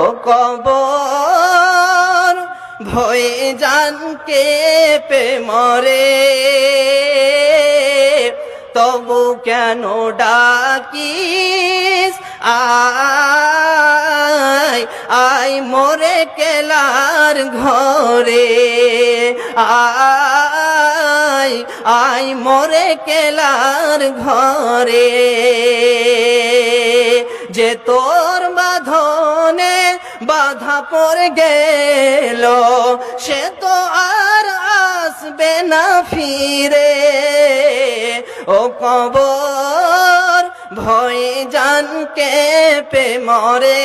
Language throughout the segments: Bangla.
ও কবর ভয়ে জানকে পে মরে, তবু কেন ডাকিস আয় আয় মোরে কেলার ঘরে, আয় আয় মোরে কেলার ঘরে। যে তোর বাঁধনে বাধা পড়ে গেল, সে তো আর আসবে না ফিরে। ও কবর ভয়ে জানকে পে মরে,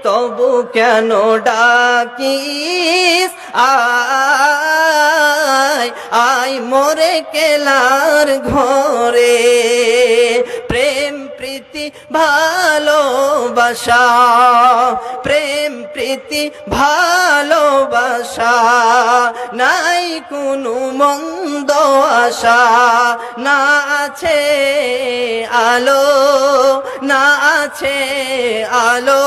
তবু কেন ডাকিস আয় আয় মোরে কেলার ঘরে। প্রেম প্রীতি ভালোবাসা, প্রেম প্রীতি ভালোবাসা, নাই কোনো মন্দ আশা, না আছে আলো, না আছে আলো,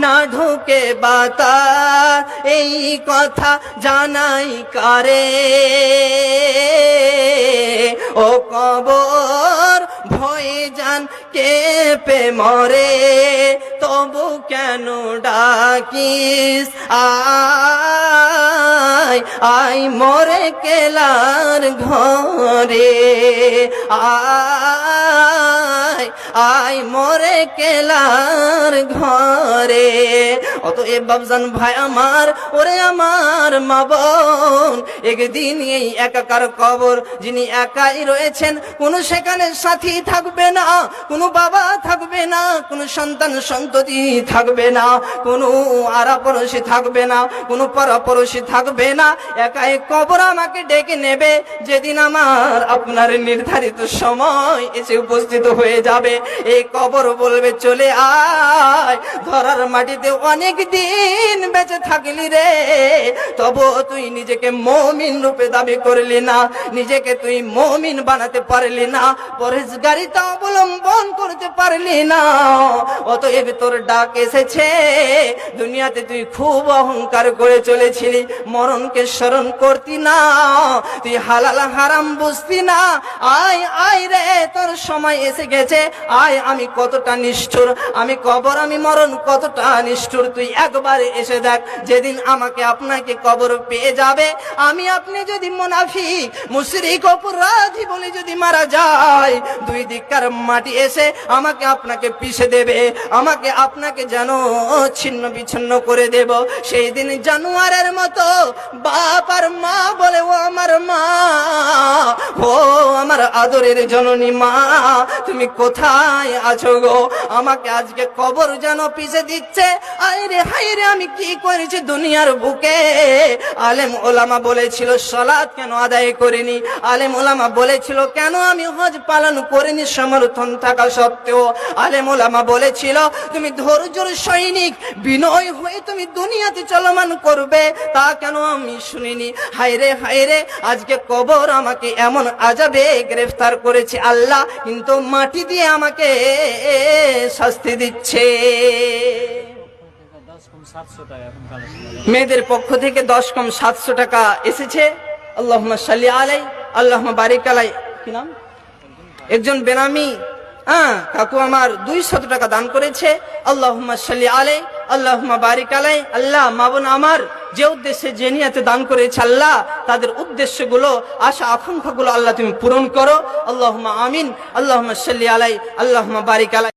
না ঢুকে বাতাস, এই কথা জানাই কারে। ও কবর ভয়ে জান কেঁপে মরে, তবু কেন ডাকিস আয় আয় মোরে কেলার ঘরে, আয় আয় মোরে কেলার ঘরে। অতএব বাবজান ভাই আমার, ওরে আমার মা বোন, একদিন এই একাকার কবর, যিনি একাই রয়েছেন, কোনো সেখানে সাথী থাকবে না, কোনো বাবা থাকবে না, কোনো সন্তান সন্ততি থাকবে না, কোনো আরাপড়শি থাকবে না, কোনো পরপড়শি থাকবে না, একাই কবর আমাকে ডেকে নেবে। যেদিন আমার আপনার নির্ধারিত সময় এসে উপস্থিত হয়ে যাবে, এই কবর বলবে চলে আয়, ধরার মাটিতে অনেক দিন বেঁচে থাকলি রে, তবু তুই নিজেকে মুমিন রূপে দাবি করলি না, নিজেকে তুই মুমিন বানাতে পারলি না, পরহেজগারিতা অবলম্বন করতে পারলি না। অতএব তোর ডাক এসেছে, দুনিয়াতে তুই খুব অহংকার করে চলেছিলি, মরণকে স্মরণ করতি না, তুই হালাল হারাম বুঝতি না, আয় আয় রে তোর সময় এসে গেছে, আয়। আমি কতটা নিষ্ঠুর, আমি কবর আমি মরণ কতটা নিষ্ঠুর, তুই একবারে এসে দেখ। যেদিন আমাকে আপনাকে কবর পেয়ে যাবে, আমি আপনি যদি মুনাফিক মুশরিক অপরাধী বলে যদি মারা যায়, দুই দিককার মাটি এসে আমাকে আপনাকে পিষে দেবে, আমাকে আপনাকে যেন ছিন্ন বিচ্ছিন্ন করে দেব। সেই দিন জানোয়ারের মতো বাপ আর মা বলে, ও আমার মা, ও আমার আদরের জননী মা, তুমি কোথায় আছো গো? আমাকে আজকে কবর যেন পিষে দিচ্ছে। আরে হায় রে, আমি কি করেছি দুনিয়ার বুকে? আলেম ওলামা বলেছিল সালাত কেন আদায় করিনি, আলেম ওলামা বলেছিল কেন আমি হজ পালন করিনি সমর্থন থাকা সত্ত্বেও, আলেম ওলামা বলেছিল তুমি ধৈর্যের সৈনিক, বিনয় হয়ে তুমি দুনিয়াতে চলমান করবে, তা কেন আমি শুনিনি? হায় রে, আজকে কবর আমাকে এমন আযাবে গ্রেফতার করেছে আল্লাহ, কিন্তু মাটি দিয়ে আমাকে শাস্তি দিচ্ছে। মেয়েদের পক্ষ থেকে 10 কম 700 টাকা এসেছে। আল্লাহুম্মা সাল্লি আলাই, আল্লাহুম্মা বারিক আলাই। কি নাম? একজন বেনামি কাকু আমার 200 টাকা দান করেছে। আল্লাহুম্মা সাল্লি আলাই, আল্লাহুম্মা বারিক আলাই। আল্লাহ মা বোন আমার যে উদ্দেশ্যে যে নিয়তে দান করেছে, আল্লাহ তাদের উদ্দেশ্যগুলো, আশা আকাঙ্ক্ষাগুলো আল্লাহ তুমি পূরণ করো। আল্লাহুম্মা আমিন। আল্লাহুম্মা সাল্লি আলাই, আল্লাহুম্মা বারিক আলাই।